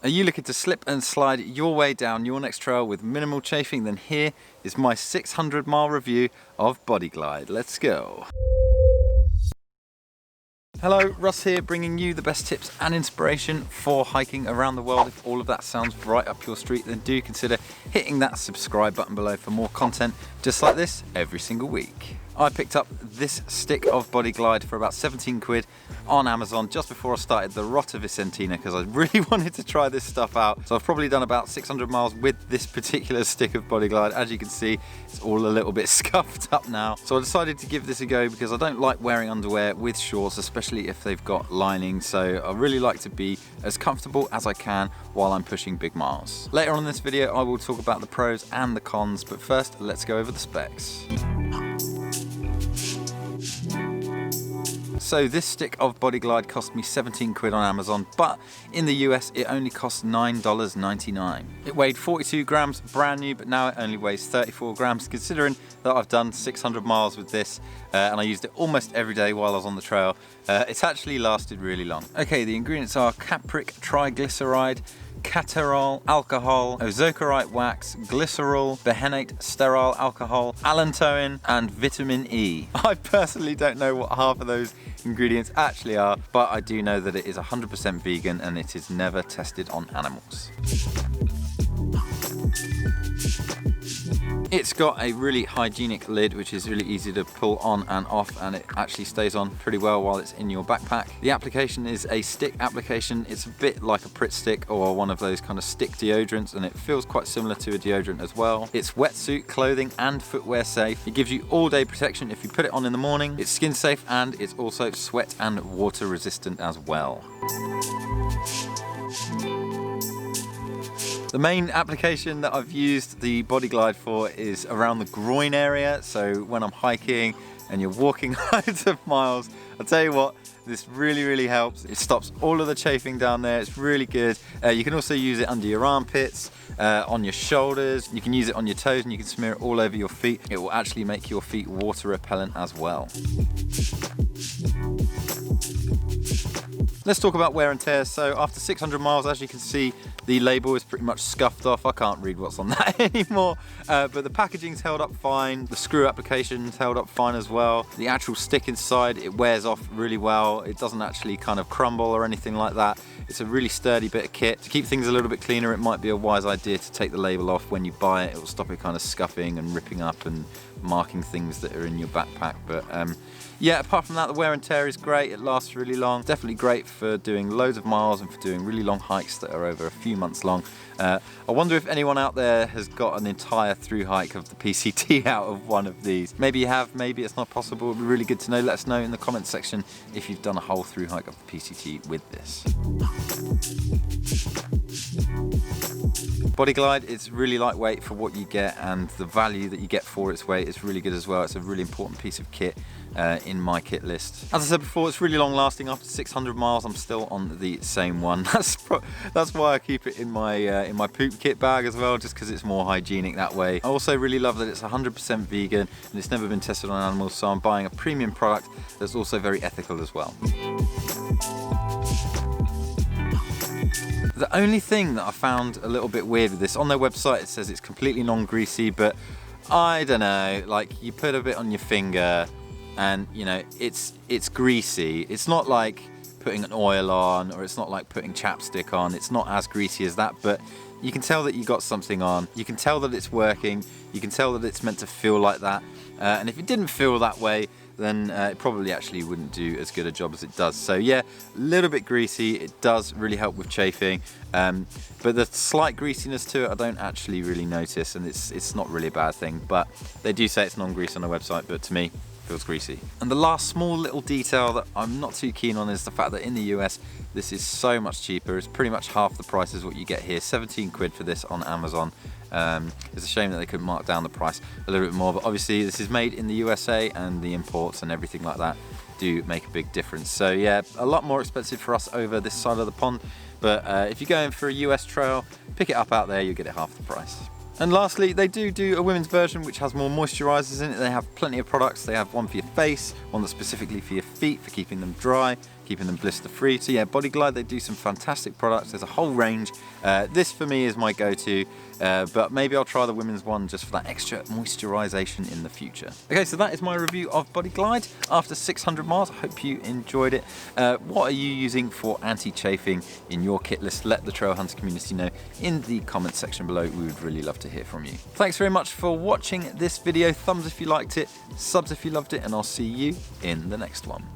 Are you looking to slip and slide your way down your next trail with minimal chafing? Then here is my 600-mile review of Bodyglide. Let's go. Hello, Russ here, bringing you the best tips and inspiration for hiking around the world. If all of that sounds right up your street, then do consider hitting that subscribe button below for more content just like this every single week. I picked up this stick of Bodyglide for about 17 quid on Amazon just before I started the Rota Vicentina because I really wanted to try this stuff out. So I've probably done about 600 miles with this particular stick of Bodyglide. As you can see, it's all a little bit scuffed up now. So I decided to give this a go because I don't like wearing underwear with shorts, especially if they've got lining. So I really like to be as comfortable as I can while I'm pushing big miles. Later on in this video, I will talk about the pros and the cons, but first, let's go over the specs. So this stick of Bodyglide cost me 17 quid on Amazon, but in the US it only costs $9.99. It weighed 42 grams, brand new, but now it only weighs 34 grams, considering that I've done 600 miles with this and I used it almost every day while I was on the trail. It's actually lasted really long. Okay, the ingredients are capric triglyceride, caterol alcohol, ozocorite wax, glycerol, behenate sterile alcohol, allantoin, and vitamin E. I personally don't know what half of those ingredients actually are, but I do know that it is 100% vegan and it is never tested on animals. It's got a really hygienic lid, which is really easy to pull on and off, and it actually stays on pretty well while it's in your backpack. The application is a stick application. It's a bit like a Pritt stick or one of those kind of stick deodorants, and it feels quite similar to a deodorant as well. It's wetsuit, clothing and footwear safe. It gives you all day protection if you put it on in the morning. It's skin safe and it's also sweat and water resistant as well. The main application that I've used the Bodyglide for is around the groin area. So when I'm hiking and you're walking loads of miles, I'll tell you what, this really helps. It stops all of the chafing down there. It's really good. You can also use it under your armpits, on your shoulders. You can use it on your toes and you can smear it all over your feet. It will actually make your feet water repellent as well. Let's talk about wear and tear. So after 600 miles, as you can see, the label is pretty much scuffed off. I can't read what's on that anymore, but the packaging's held up fine. The screw application's held up fine as well. The actual stick inside, it wears off really well. It doesn't actually kind of crumble or anything like that. It's a really sturdy bit of kit. To keep things a little bit cleaner, it might be a wise idea to take the label off when you buy it. It will stop it kind of scuffing and ripping up and marking things that are in your backpack. But yeah, apart from that, the wear and tear is great. It lasts really long. Definitely great for doing loads of miles and for doing really long hikes that are over a few months long. I wonder if anyone out there has got an entire through hike of the PCT out of one of these. Maybe you have, maybe it's not possible. It'd be really good to know. Let us know in the comments section if you've done a whole through hike of the PCT with this. Bodyglide is really lightweight for what you get, and the value that you get for its weight is really good as well. It's a really important piece of kit in my kit list. As I said before, it's really long lasting. After 600 miles, I'm still on the same one. That's why I keep it in my poop kit bag as well, just because it's more hygienic that way. I also really love that it's 100% vegan and it's never been tested on animals, so I'm buying a premium product that's also very ethical as well. The only thing that I found a little bit weird with this, on their website it says it's completely non-greasy, but I don't know, like you put a bit on your finger and you know, it's greasy. It's not like putting an oil on, or it's not like putting chapstick on. It's not as greasy as that, but you can tell that you got something on. You can tell that it's working. You can tell that it's meant to feel like that. And if it didn't feel that way, then it probably actually wouldn't do as good a job as it does. So yeah, a little bit greasy. It does really help with chafing, but the slight greasiness to it I don't actually really notice, and it's not really a bad thing. But they do say it's non-grease on their website, but to me, it feels greasy. And the last small little detail that I'm not too keen on is the fact that in the US, this is so much cheaper. It's pretty much half the price as what you get here. 17 quid for this on Amazon. It's a shame that they couldn't mark down the price a little bit more, but obviously this is made in the USA and the imports and everything like that do make a big difference. So yeah, a lot more expensive for us over this side of the pond, but if you're going for a US trail, pick it up out there, you'll get it half the price. And lastly, they do a women's version which has more moisturizers in it. They have plenty of products. They have one for your face, one that's specifically for your feet for keeping them dry. keeping them blister free. So yeah, Bodyglide, they do some fantastic products. There's a whole range. This for me is my go-to, but maybe I'll try the women's one just for that extra moisturization in the future. Okay, so that is my review of Bodyglide after 600 miles. I hope you enjoyed it. What are you using for anti-chafing in your kit list? Let the Trail Hunter community know in the comments section below. We would really love to hear from you. Thanks very much for watching this video. Thumbs if you liked it, subs if you loved it, and I'll see you in the next one.